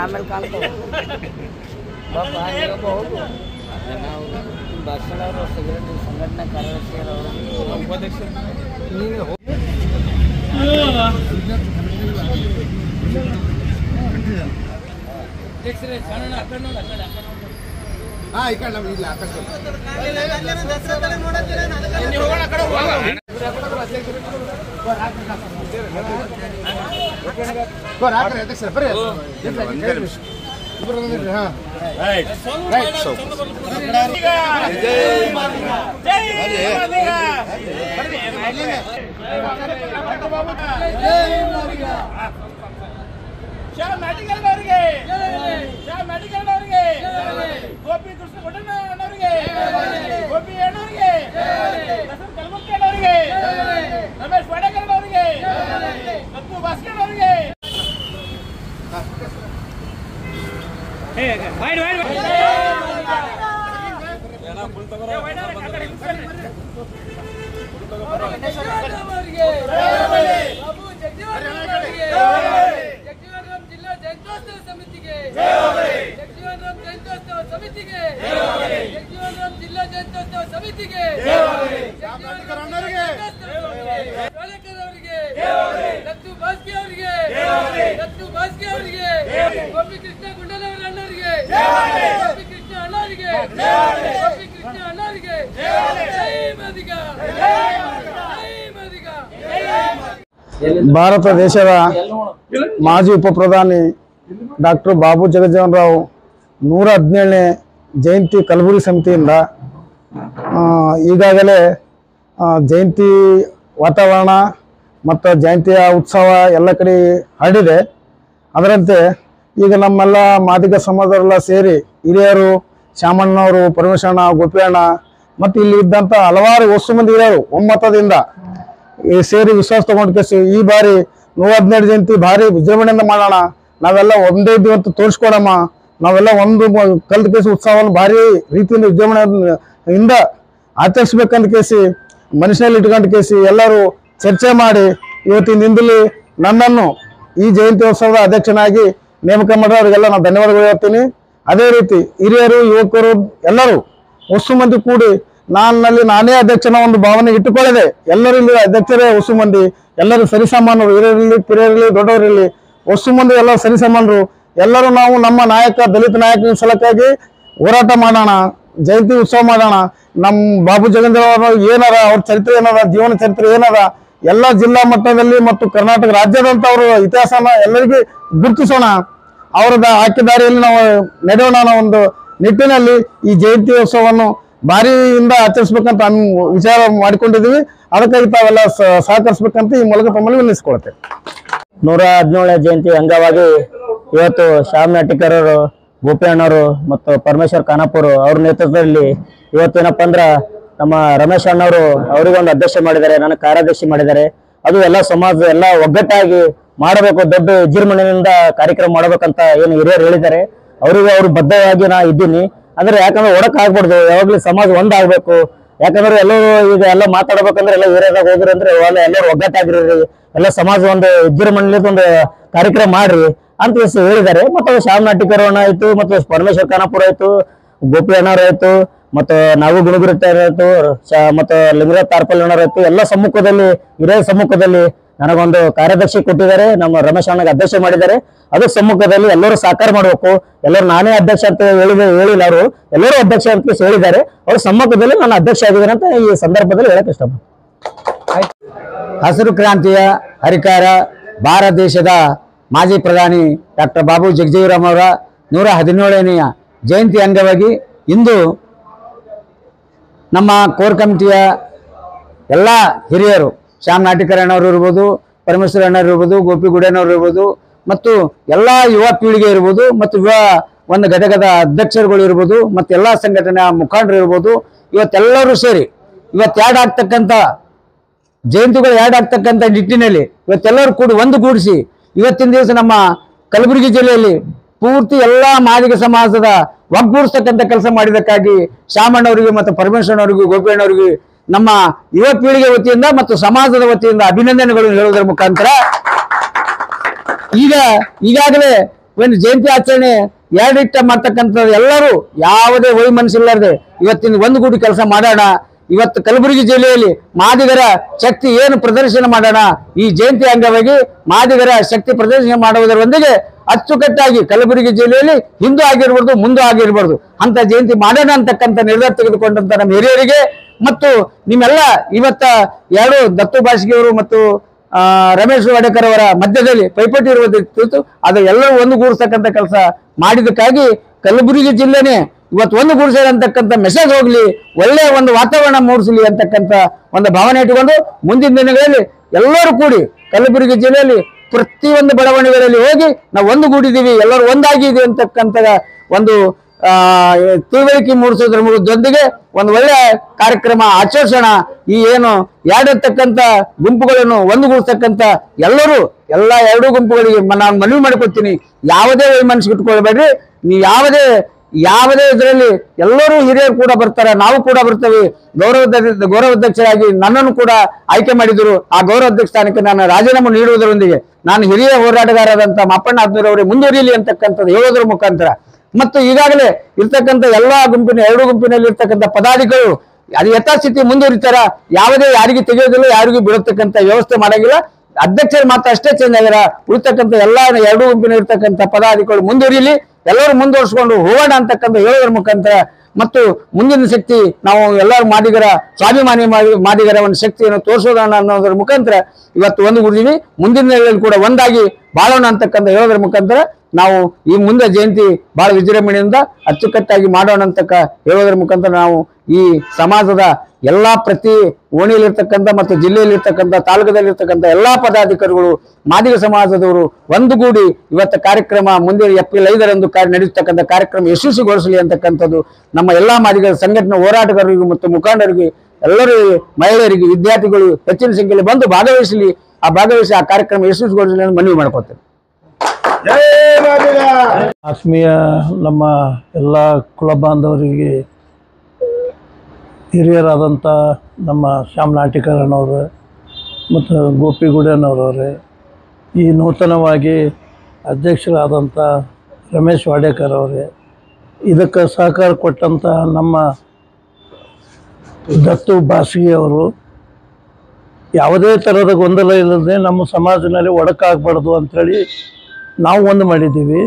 ಆಮೇಲೆ ಕಾಣ್ತಾವೆ ಭಾಷಣ ಅವರು ಸಿಗರೇಟ್ ಸಂಘಟನಾ ಕಾರ್ಯದರ್ಶಿಯವರು ಉಪಾಧ್ಯಕ್ಷ ಗೋಪಿ ಕೃಷ್ಣ ಕೊಟ್ಟಣ್ಣವರಿಗೆ ಗೋಪಿ ಅಣ್ಣವರಿಗೆ ಕಲ್ಮಕ್ಕಣ್ಣವರಿಗೆ ರಮೇಶ್ ವಾಡೇಕರ್ನವರಿಗೆ ದತ್ತು ಭಾಸ್ಕರ್ನವರಿಗೆ ಜಿಲ್ಲಾ ಜಯಂತ್ಯೋತ್ಸವ ಸಮಿತಿಗೆ ಸಮಿತಿಗೆ ಜಿಲ್ಲಾ ಜಯಂತ್ಯೋತ್ಸವ ಸಮಿತಿಗೆ ದತ್ತು ಭಾಸ್ಕಿ ಅವರಿಗೆ ಗೋಪಿ ಕೃಷ್ಣ ಗುಂಡಲವರ ಅಣ್ಣವರಿಗೆ ಗೋಪಿ ಕೃಷ್ಣ ಅಣ್ಣವರಿಗೆ ಭಾರತ ದೇಶದ ಮಾಜಿ ಉಪ ಪ್ರಧಾನಿ ಡಾಕ್ಟರ್ ಬಾಬು ಜಗಜೀವನ್ ರಾವ್ 117ನೇ ಜಯಂತಿ ಕಲಬುರಗಿ ಸಮಿತಿಯಿಂದ ಈಗಾಗಲೇ ಜಯಂತಿ ವಾತಾವರಣ ಮತ್ತು ಜಯಂತಿಯ ಉತ್ಸವ ಎಲ್ಲ ಕಡೆ ಹರಡಿದೆ. ಅದರಂತೆ ಈಗ ನಮ್ಮೆಲ್ಲ ಮಾದಿಗ ಸಮಾಜದವರೆಲ್ಲ ಸೇರಿ ಹಿರಿಯರು, ಶಾಮಣ್ಣವರು, ಪರಮೇಶ್ವರಣ್ಣ, ಗೋಪಿಯಣ್ಣ ಮತ್ತು ಇಲ್ಲಿ ಇದ್ದಂಥ ಹಲವಾರು ಹೊಸ ಮಂದಿ ಹಿರಿಯರು ಒಮ್ಮತದಿಂದ ಸೇರಿ ವಿಶ್ವಾಸ ತಗೊಂಡು ಕೇಸಿ ಈ ಬಾರಿ 117 ಜಯಂತಿ ಭಾರಿ ವಿಜೃಂಭಣೆಯಿಂದ ಮಾಡೋಣ, ನಾವೆಲ್ಲ ಒಂದೇ ಇದ್ದೀವಿ ಅಂತ ತೋರಿಸ್ಕೊಡಮ್ಮ, ನಾವೆಲ್ಲ ಒಂದು ಕಲ್ದ ಕೇಸಿ ಉತ್ಸವವನ್ನು ಭಾರಿ ರೀತಿಯಿಂದ ವಿಜೃಂಭಣೆಯಿಂದ ಆಚರಿಸ್ಬೇಕಂತ ಕೇಸಿ ಮನುಷ್ಯನಲ್ಲಿ ಇಟ್ಕೊಂಡು ಕೇಸಿ ಎಲ್ಲರೂ ಚರ್ಚೆ ಮಾಡಿ ಇವತ್ತಿನ ದಿನದಲ್ಲಿ ನನ್ನನ್ನು ಈ ಜಯಂತ್ಯೋತ್ಸವದ ಅಧ್ಯಕ್ಷನಾಗಿ ನೇಮಕ ಮಾಡಿದ್ರೆ ಅವರಿಗೆಲ್ಲ ನಾನು ಧನ್ಯವಾದಗಳು ಹೇಳ್ತೀನಿ. ಅದೇ ರೀತಿ ಹಿರಿಯರು, ಯುವಕರು ಎಲ್ಲರೂ ಹೊಸ ಮಂದಿ ಕೂಡಿ ನಾನೇ ಅಧ್ಯಕ್ಷನ ಒಂದು ಭಾವನೆ ಇಟ್ಟುಕೊಳ್ಳದೆ ಎಲ್ಲರೂ ಇಲ್ಲಿ ಅಧ್ಯಕ್ಷರೇ ಹೊಸ ಮಂದಿ, ಎಲ್ಲರೂ ಸರಿಸಮಾನರು, ಹಿರಿಯರಿರಲಿ, ಕಿರಿಯರಿರಲಿ, ದೊಡ್ಡವರಿರಲಿ, ಹೊಸ ಮಂದಿ ಎಲ್ಲ ಸರಿಸಮಾನರು. ಎಲ್ಲರೂ ನಾವು ನಮ್ಮ ನಾಯಕ, ದಲಿತ ನಾಯಕನ ಸಲಕ್ಕಾಗಿ ಹೋರಾಟ ಮಾಡೋಣ, ಜಯಂತಿ ಉತ್ಸವ ಮಾಡೋಣ. ನಮ್ಮ ಬಾಬು ಜಗಜೀವನ್ ರಾವ್ ಏನದ, ಅವ್ರ ಚರಿತ್ರೆ ಏನದ, ಜೀವನ ಚರಿತ್ರೆ ಏನದ, ಎಲ್ಲ ಜಿಲ್ಲಾ ಮಟ್ಟದಲ್ಲಿ ಮತ್ತು ಕರ್ನಾಟಕ ರಾಜ್ಯದಂತ ಅವರ ಇತಿಹಾಸನ ಎಲ್ಲರಿಗೂ ಗುರುತಿಸೋಣ. ಅವರದ ಹಾಕಿದಾರಿಯಲ್ಲಿ ನಾವು ನಡೆಯೋಣ ಅನ್ನೋ ಒಂದು ನಿಟ್ಟಿನಲ್ಲಿ ಈ ಜಯಂತಿ ಉತ್ಸವವನ್ನು ಭಾರಿಯಿಂದ ಆಚರಿಸ್ಬೇಕಂತ ವಿಚಾರ ಮಾಡಿಕೊಂಡಿದ್ದೀವಿ. ಅದಕ್ಕಾಗಿ ತಾವೆಲ್ಲ ಸಹಕರಿಸ್ಬೇಕಂತ ಈ ಮೂಲಕ ತಮ್ಮಲ್ಲಿ ವಿನಂತಿಸಿಕೊಳ್ತೇವೆ. 117ನೇ ಜಯಂತಿ ಅಂಗವಾಗಿ ಇವತ್ತು ಶ್ಯಾಮ್ ನಾಟಿಕರ್ ಅವರು, ಗೋಪಿ ಅಣ್ಣವರು ಮತ್ತು ಪರಮೇಶ್ವರ್ ಖಾನಾಪುರ್ ಅವ್ರ ನೇತೃತ್ವದಲ್ಲಿ ಇವತ್ತೇನಪ್ಪ ಅಂದ್ರೆ ನಮ್ಮ ರಮೇಶ್ ಅಣ್ಣವರು ಅವರಿಗೊಂದು ಅಧ್ಯಕ್ಷ ಮಾಡಿದ್ದಾರೆ, ನನಗೆ ಕಾರ್ಯಾಧ್ಯಕ್ಷ ಮಾಡಿದ್ದಾರೆ. ಅದು ಎಲ್ಲ ಸಮಾಜ ಎಲ್ಲ ಒಗ್ಗಟ್ಟಾಗಿ ಮಾಡಬೇಕು, ದೊಡ್ಡ ವಿಜೃಂಭಣೆಯಿಂದ ಕಾರ್ಯಕ್ರಮ ಮಾಡಬೇಕಂತ ಏನು ಹಿರಿಯರು ಹೇಳಿದ್ದಾರೆ. ಅವರಿಗೆ ಅವ್ರು ಬದ್ಧವಾಗಿ ನಾ ಇದ್ದೀನಿ. ಅಂದ್ರೆ ಯಾಕಂದ್ರೆ ಒಡಕ್ ಆಗ್ಬಾರ್ದು, ಯಾವಾಗ್ಲೂ ಸಮಾಜ ಒಂದಾಗಬೇಕು. ಯಾಕಂದ್ರೆ ಎಲ್ಲರೂ ಈಗ ಎಲ್ಲ ಮಾತಾಡ್ಬೇಕಂದ್ರೆ ಎಲ್ಲ ಏರಿಯಾದಾಗ ಹೋಗ್ರಿ ಅಂದ್ರೆ ಎಲ್ಲರೂ ಒಗ್ಗಟ್ಟಾಗಿರಿ, ಎಲ್ಲ ಸಮಾಜ ಒಂದು ವಿಜೃಂಭಣೆಯಿಂದ ಒಂದು ಕಾರ್ಯಕ್ರಮ ಮಾಡ್ರಿ ಅಂತ ಹೇಳಿದ್ದಾರೆ. ಮತ್ತು ಶ್ಯಾಮ್ ನಾಟಿಕರ್ ಅಣ್ಣ ಆಯ್ತು, ಮತ್ತು ಪರಮೇಶ್ವರ್ ಖಾನಾಪುರ ಆಯ್ತು, ಗೋಪಿ ಅಣ್ಣವ್ರು ಆಯ್ತು, ಮತ್ತು ನಾವು ಗುಣಗುರುತ್ತಾರೆ ಆಯ್ತು, ಮತ್ತು ಲಿಂಗರಾಜ್ ತಾರ್ಪಲ್ ಅಣ್ಣವ್ರು ಆಯ್ತು, ಎಲ್ಲ ಸಮ್ಮುಖದಲ್ಲಿ ಹಿರಿಯ ಸಮ್ಮುಖದಲ್ಲಿ ನನಗೊಂದು ಕಾರ್ಯದರ್ಶಿ ಕೊಟ್ಟಿದ್ದಾರೆ. ನಮ್ಮ ರಮೇಶ್ ಅಣ್ಣಗೆ ಅಧ್ಯಕ್ಷ ಮಾಡಿದ್ದಾರೆ. ಅದ್ರ ಸಮ್ಮುಖದಲ್ಲಿ ಎಲ್ಲರೂ ಸಾಕಾರ ಮಾಡಬೇಕು. ಎಲ್ಲರೂ ನಾನೇ ಅಧ್ಯಕ್ಷ ಅಂತ ಹೇಳಿಲ್ಲ, ಅವರು ಎಲ್ಲರೂ ಅಧ್ಯಕ್ಷ ಅಂತ ಹೇಳಿದ್ದಾರೆ. ಅವ್ರ ಸಮ್ಮುಖದಲ್ಲಿ ನಾನು ಅಧ್ಯಕ್ಷ ಆಗಿದ್ದೇನೆ ಅಂತ ಈ ಸಂದರ್ಭದಲ್ಲಿ ಹೇಳಕ್ ಇಷ್ಟಪಡ್ತೀನಿ. ಹಸಿರು ಕ್ರಾಂತಿಯ ಹರಿಕಾರ ಭಾರತ ದೇಶದ ಮಾಜಿ ಪ್ರಧಾನಿ ಡಾಕ್ಟರ್ ಬಾಬು ಜಗಜೀವನ್ ರಾವ್ ಅವರ 117ನೇ ಜಯಂತಿ ಅಂಗವಾಗಿ ಇಂದು ನಮ್ಮ ಕೋರ್ ಕಮಿಟಿಯ ಎಲ್ಲ ಹಿರಿಯರು, ಶ್ಯಾಮ್ ನಾಟಿಕರ್ ಅಣ್ಣವರು ಇರ್ಬೋದು, ಪರಮೇಶ್ವರ ಅಣ್ಣವ್ರು ಇರ್ಬೋದು, ಗೋಪಿ ಗುಡೇನವ್ರು ಇರ್ಬೋದು, ಮತ್ತು ಎಲ್ಲ ಯುವ ಪೀಳಿಗೆ ಇರ್ಬೋದು, ಮತ್ತು ಯುವ ಒಂದು ಘಟಕದ ಅಧ್ಯಕ್ಷರುಗಳು ಇರ್ಬೋದು, ಮತ್ತು ಎಲ್ಲ ಸಂಘಟನೆಯ ಮುಖಂಡರು ಇರ್ಬೋದು, ಇವತ್ತೆಲ್ಲರೂ ಸೇರಿ ಇವತ್ತು ಆಗ್ತಕ್ಕಂಥ ಜಯಂತಿಗಳು ಆಗ್ತಕ್ಕಂಥ ನಿಟ್ಟಿನಲ್ಲಿ ಇವತ್ತೆಲ್ಲರೂ ಕೂಡಿ ಒಂದುಗೂಡಿಸಿ ಇವತ್ತಿನ ದಿವಸ ನಮ್ಮ ಕಲಬುರಗಿ ಜಿಲ್ಲೆಯಲ್ಲಿ ಪೂರ್ತಿ ಎಲ್ಲ ಮಾದಿಗ ಸಮಾಜದ ಒಗ್ಗೂಡಿಸ್ತಕ್ಕಂಥ ಕೆಲಸ ಮಾಡಿದಕ್ಕಾಗಿ ಶಾಮಣ್ಣವರಿಗೆ ಮತ್ತು ಪರಮೇಶ್ವರನವರಿಗೂ, ಗೋಪಿಯಣ್ಣವರಿಗೂ ನಮ್ಮ ಯುವ ಪೀಳಿಗೆ ವತಿಯಿಂದ ಮತ್ತು ಸಮಾಜದ ವತಿಯಿಂದ ಅಭಿನಂದನೆಗಳನ್ನು ಹೇಳುವುದರ ಮುಖಾಂತರ ಈಗಾಗಲೇ ಒಂದು ಜಯಂತಿ ಆಚರಣೆ ಎರಡಿಟ್ಟ ಮಾಡ್ತಕ್ಕಂಥದ್ದು ಎಲ್ಲರೂ ಯಾವುದೇ ವೈಮನಸ್ಸಿಲ್ಲಾರದೆ ಇವತ್ತಿನ ಒಂದುಗೂಡಿ ಕೆಲಸ ಮಾಡೋಣ. ಇವತ್ತು ಕಲಬುರಗಿ ಜಿಲ್ಲೆಯಲ್ಲಿ ಮಾದಿಗರ ಶಕ್ತಿ ಏನು ಪ್ರದರ್ಶನ ಮಾಡೋಣ. ಈ ಜಯಂತಿ ಅಂಗವಾಗಿ ಮಾದಿಗರ ಶಕ್ತಿ ಪ್ರದರ್ಶನ ಮಾಡುವುದರೊಂದಿಗೆ ಅಚ್ಚುಕಟ್ಟಾಗಿ ಕಲಬುರಗಿ ಜಿಲ್ಲೆಯಲ್ಲಿ ಹಿಂದೂ ಆಗಿರ್ಬಾರ್ದು ಮುಂದೂ ಆಗಿರ್ಬಾರ್ದು ಅಂತ ಜಯಂತಿ ಮಾಡೋಣ ಅಂತಕ್ಕಂಥ ನಿರ್ಧಾರ ತೆಗೆದುಕೊಂಡಂತ ನಮ್ಮ ಹಿರಿಯರಿಗೆ ಮತ್ತು ನಿಮ್ಮೆಲ್ಲ ಇವತ್ತ ಎರಡು ದತ್ತು ಬಾಸ್ಗಿಯವರು ಮತ್ತು ರಮೇಶ್ ವಾಡೇಕರ್ ಅವರ ಮಧ್ಯದಲ್ಲಿ ಪೈಪೋಟಿ ಇರುವುದಿತ್ತು. ಅದು ಎಲ್ಲರೂ ಒಂದುಗೂಡಿಸ್ತಕ್ಕಂಥ ಕೆಲಸ ಮಾಡಿದಕ್ಕಾಗಿ ಕಲಬುರಗಿ ಜಿಲ್ಲೆನೇ ಇವತ್ತು ಒಂದುಗೂಡಿಸಲಿ ಅಂತಕ್ಕಂಥ ಮೆಸೇಜ್ ಹೋಗ್ಲಿ, ಒಳ್ಳೆಯ ಒಂದು ವಾತಾವರಣ ಮೂಡಿಸಲಿ ಅಂತಕ್ಕಂಥ ಒಂದು ಭಾವನೆ ಇಟ್ಟುಕೊಂಡು ಮುಂದಿನ ದಿನಗಳಲ್ಲಿ ಎಲ್ಲರೂ ಕೂಡಿ ಕಲಬುರಗಿ ಜಿಲ್ಲೆಯಲ್ಲಿ ಪ್ರತಿಯೊಂದು ಬಡಾವಣೆಗಳಲ್ಲಿ ಹೋಗಿ ನಾವು ಒಂದುಗೂಡಿದ್ದೀವಿ, ಎಲ್ಲರೂ ಒಂದಾಗಿದೆ ಅಂತಕ್ಕಂಥ ಒಂದು ತಿಳುವಳಿಕೆ ಮೂಡಿಸೋದ್ರ ಜೊತೆಗೆ ಒಂದು ಒಳ್ಳೆಯ ಕಾರ್ಯಕ್ರಮ ಆಚರಿಸೋಣ. ಈ ಏನು ಎರಡತಕ್ಕಂಥ ಗುಂಪುಗಳನ್ನು ಒಂದುಗೂಡಿಸ್ತಕ್ಕಂಥ ಎಲ್ಲ ಎರಡೂ ಗುಂಪುಗಳಿಗೆ ನಾನು ಮನವಿ ಮಾಡ್ಕೊಳ್ತೀನಿ, ಯಾವುದೇ ಮನಸ್ಸಿಗೆ ಇಟ್ಕೊಳ್ಬೇಡ್ರಿ. ನೀವು ಯಾವುದೇ ಇದರಲ್ಲಿ ಎಲ್ಲರೂ ಹಿರಿಯರು ಕೂಡ ಬರ್ತಾರೆ, ನಾವು ಕೂಡ ಬರ್ತೇವೆ. ಗೌರವಾಧ್ಯಕ್ಷರಾಗಿ ನನ್ನನ್ನು ಕೂಡ ಆಯ್ಕೆ ಮಾಡಿದರು. ಆ ಗೌರವಾಧ್ಯಕ್ಷ ಸ್ಥಾನಕ್ಕೆ ನಾನು ರಾಜೀನಾಮೆ ನೀಡುವುದರೊಂದಿಗೆ ನಾನು ಹಿರಿಯ ಹೋರಾಟಗಾರರಾದಂಥ ಮಾಪಣ್ಣ ಆತ್ಮೀಯರು ಅವರೇ ಮುಂದುವರಿಯಲಿ ಅಂತಕ್ಕಂಥದ್ದು ಹೇಳೋದ್ರ ಮುಖಾಂತರ ಮತ್ತು ಈಗಾಗಲೇ ಇರ್ತಕ್ಕಂಥ ಎಲ್ಲಾ ಎರಡೂ ಗುಂಪಿನಲ್ಲಿ ಇರ್ತಕ್ಕಂಥ ಪದಾಧಿಕಾರಿಗಳು ಅದು ಯಥಾಸ್ಥಿತಿ ಮುಂದುವರಿತಾರ. ಯಾವುದೇ ಯಾರಿಗೆ ತೆಗೆಯೋದಿಲ್ಲ, ಯಾರಿಗೂ ಬಿಡತಕ್ಕಂಥ ವ್ಯವಸ್ಥೆ ಮಾಡಂಗಿಲ್ಲ. ಅಧ್ಯಕ್ಷರು ಮಾತ್ರ ಅಷ್ಟೇ ಚೇಂಜ್ ಆಗ್ಯಾರ. ಉಳಿತಕ್ಕಂಥ ಎಲ್ಲಾ ಎರಡೂ ಗುಂಪಿನ ಇರ್ತಕ್ಕಂಥ ಪದಾಧಿಕಾರಿಗಳು ಮುಂದುವರಿಯಲಿ, ಎಲ್ಲರೂ ಮುಂದುವರಿಸಿಕೊಂಡು ಹೋಗೋಣ ಅಂತಕ್ಕಂಥ ಹೇಳೋದ್ರ ಮುಖಾಂತರ ಮತ್ತು ಮುಂದಿನ ಶಕ್ತಿ ನಾವು ಎಲ್ಲರೂ ಮಾದಿಗರ ಸ್ವಾಭಿಮಾನಿ ಮಾದಿಗರ ಒಂದು ಶಕ್ತಿಯನ್ನು ತೋರಿಸೋಣ ಅನ್ನೋದ್ರ ಮುಖಾಂತರ ಇವತ್ತು ಒಂದುಗೂಡಿದೀವಿ. ಮುಂದಿನ ದಿನಗಳಲ್ಲಿ ಕೂಡ ಒಂದಾಗಿ ಬಾಳೋಣ ಅಂತಕ್ಕಂಥ ಹೇಳೋದ್ರ ಮುಖಾಂತರ ನಾವು ಈ ಮುಂದೆ ಜಯಂತಿ ಬಹಳ ವಿಜೃಂಭಣೆಯಿಂದ ಅಚ್ಚುಕಟ್ಟಾಗಿ ಮಾಡೋಣ ಅಂತಕ್ಕ ಹೇಳೋದ್ರ ಮುಖಾಂತರ ನಾವು ಈ ಸಮಾಜದ ಎಲ್ಲಾ ಪ್ರತಿ ಓಣಿಯಲ್ಲಿರ್ತಕ್ಕಂಥ ಮತ್ತು ಜಿಲ್ಲೆಯಲ್ಲಿರ್ತಕ್ಕಂಥ ತಾಲೂಕದಲ್ಲಿರ್ತಕ್ಕಂಥ ಎಲ್ಲಾ ಪದಾಧಿಕಾರಿಗಳು ಮಾದಿಗ ಸಮಾಜದವರು ಒಂದುಗೂಡಿ ಇವತ್ತು ಕಾರ್ಯಕ್ರಮ ಮುಂದಿನ ಏಪ್ರಿಲ್ 5ರಂದು ನಡೆಯತಕ್ಕಂಥ ಕಾರ್ಯಕ್ರಮ ಯಶಸ್ವಿಗೊಳಿಸಲಿ ಅಂತಕ್ಕಂಥದ್ದು ನಮ್ಮ ಎಲ್ಲಾ ಮಾದಿಗ ಸಂಘಟನೆ ಹೋರಾಟಗಾರರಿಗೂ ಮತ್ತು ಮುಖಂಡರಿಗೆ ಎಲ್ಲರಿಗೂ ಮಹಿಳೆಯರಿಗೆ ವಿದ್ಯಾರ್ಥಿಗಳು ಹೆಚ್ಚಿನ ಸಂಖ್ಯೆಯಲ್ಲಿ ಬಂದು ಭಾಗವಹಿಸಿ ಆ ಕಾರ್ಯಕ್ರಮ ಯಶಸ್ವಿಗೊಳಿಸಲಿ ಅಂತ ಮನವಿ ಮಾಡ್ಕೊತೇನೆ. ಆತ್ಮೀಯ ನಮ್ಮ ಎಲ್ಲ ಕುಲ ಬಾಂಧವರಿಗೆ ಹಿರಿಯರಾದಂಥ ನಮ್ಮ ಶ್ಯಾಮ್ ನಾಟಿಕರನವರು ಮತ್ತು ಗೋಪಿಗುಡನವರವರೇ, ಈ ನೂತನವಾಗಿ ಅಧ್ಯಕ್ಷರಾದಂಥ ರಮೇಶ್ ವಾಡೇಕರ್ ಅವರೇ, ಇದಕ್ಕೆ ಸಹಕಾರ ಕೊಟ್ಟಂಥ ನಮ್ಮ ದತ್ತು ಬಾಸ್ಗಿ ಅವರು, ಯಾವುದೇ ಥರದ ಗೊಂದಲ ಇಲ್ಲದೆ ನಮ್ಮ ಸಮಾಜದಲ್ಲಿ ಒಡಕಾಗಬಾರ್ದು ಅಂಥೇಳಿ ನಾವು ಒಂದು ಮಾಡಿದ್ದೀವಿ.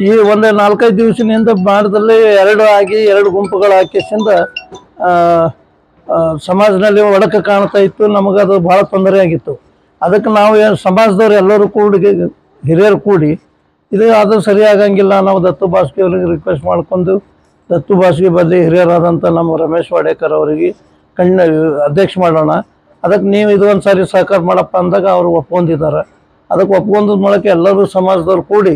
ಈ ಒಂದು 4-5 ದಿವಸದಿಂದ ಭಾರತದಲ್ಲಿ ಎರಡು ಗುಂಪುಗಳು ಹಾಕಿಸಿಂದ ಸಮಾಜದಲ್ಲಿ ಒಡಕ ಕಾಣ್ತಾ ಇತ್ತು. ನಮಗದು ಭಾಳ ತೊಂದರೆ ಆಗಿತ್ತು. ಅದಕ್ಕೆ ನಾವು ಸಮಾಜದವ್ರು ಎಲ್ಲರೂ ಹಿರಿಯರು ಕೂಡಿ ಅದು ಸರಿಯಾಗಂಗಿಲ್ಲ, ನಾವು ದತ್ತು ಬಾಸ್ಗಿ ಅವರಿಗೆ ರಿಕ್ವೆಸ್ಟ್ ಮಾಡ್ಕೊಂಡು ದತ್ತು ಬಾಸ್ಗಿ ಬದಲಿ ಹಿರಿಯರಾದಂಥ ನಮ್ಮ ರಮೇಶ್ ವಾಡೇಕರ್ ಅವರಿಗೆ ಅಧ್ಯಕ್ಷ ಮಾಡೋಣ, ಅದಕ್ಕೆ ನೀವು ಇದೊಂದು ಸಾರಿ ಸಹಕಾರ ಮಾಡಪ್ಪ ಅಂದಾಗ ಅವರು ಒಪ್ಕೊಂಡಿದ್ದಾರೆ. ಅದಕ್ಕೆ ಒಪ್ಕೊಂಡ ಮೂಲಕ ಎಲ್ಲರೂ ಸಮಾಜದವ್ರು ಕೂಡಿ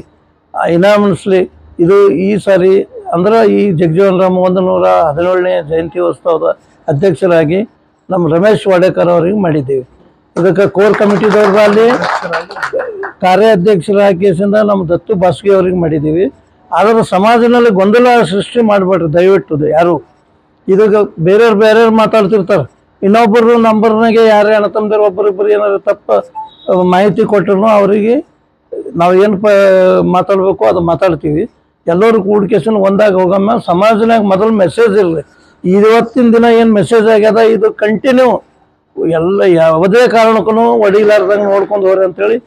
ಇನಾಮಿಸ್ಲಿ ಇದು ಈ ಸಾರಿ ಅಂದ್ರೆ ಈ ಜಗಜೀವನ್ ರಾಮ್ 117ನೇ ಜಯಂತಿ ಉತ್ಸವದ ಅಧ್ಯಕ್ಷರಾಗಿ ನಮ್ಮ ರಮೇಶ್ ವಾಡೇಕರ್ ಅವರಿಗೆ ಮಾಡಿದ್ದೀವಿ. ಇದಕ್ಕೆ ಕೋರ್ ಕಮಿಟಿದವ್ರಲ್ಲಿ ಕಾರ್ಯಾಧ್ಯಕ್ಷರಾಗಿಸಿಂದ ನಮ್ಮ ದತ್ತು ಬಾಸ್ಗಿ ಅವರಿಗೆ ಮಾಡಿದ್ದೀವಿ. ಆದರೆ ಸಮಾಜದಲ್ಲಿ ಗೊಂದಲ ಸೃಷ್ಟಿ ಮಾಡಬೇಡ್ರಿ ದಯವಿಟ್ಟು ಯಾರು. ಇದಕ್ಕೆ ಬೇರೆಯವ್ರು ಮಾತಾಡ್ತಿರ್ತಾರೆ, ಇನ್ನೊಬ್ಬರು ನಂಬರ್ನಾಗೆ ಯಾರೇ ಅಣ್ಣ ತಮ್ಮದವ್ರು ಒಬ್ಬರಿಬ್ಬರು ಏನಾದ್ರು ತಪ್ಪು ಮಾಹಿತಿ ಕೊಟ್ಟರು ಅವರಿಗೆ ನಾವು ಏನು ಮಾತಾಡಬೇಕು ಅದು ಮಾತಾಡ್ತೀವಿ. ಎಲ್ಲರೂ ಕೂಡ್ಕೇಶನ್ ಒಂದಾಗಿ ಹೋಗಮ್ಮ. ಸಮಾಜನಾಗ ಮೊದಲು ಮೆಸೇಜ್ ಇರಲಿ. ಇವತ್ತಿನ ದಿನ ಏನು ಮೆಸೇಜ್ ಆಗ್ಯದ ಇದು ಕಂಟಿನ್ಯೂ ಯಾವುದೇ ಕಾರಣಕ್ಕೂ ಒಡಿಲಾರ್ದಂಗೆ ನೋಡ್ಕೊಂಡು ಹೋಗ್ರಿ ಅಂತೇಳಿ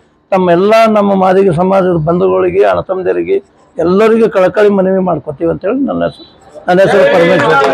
ನಮ್ಮ ಮಾದಿಗ ಸಮಾಜದ ಬಂಧುಗಳಿಗೆ ಅಣ್ಣ ತಮ್ಮದರಿಗೆ ಎಲ್ಲರಿಗೂ ಕಳಕಳಿ ಮನವಿ ಮಾಡ್ಕೊತೀವಿ ಅಂತೇಳಿ ನನ್ನ ಹೆಸರು ಪರಮೇಶ್ವರ್.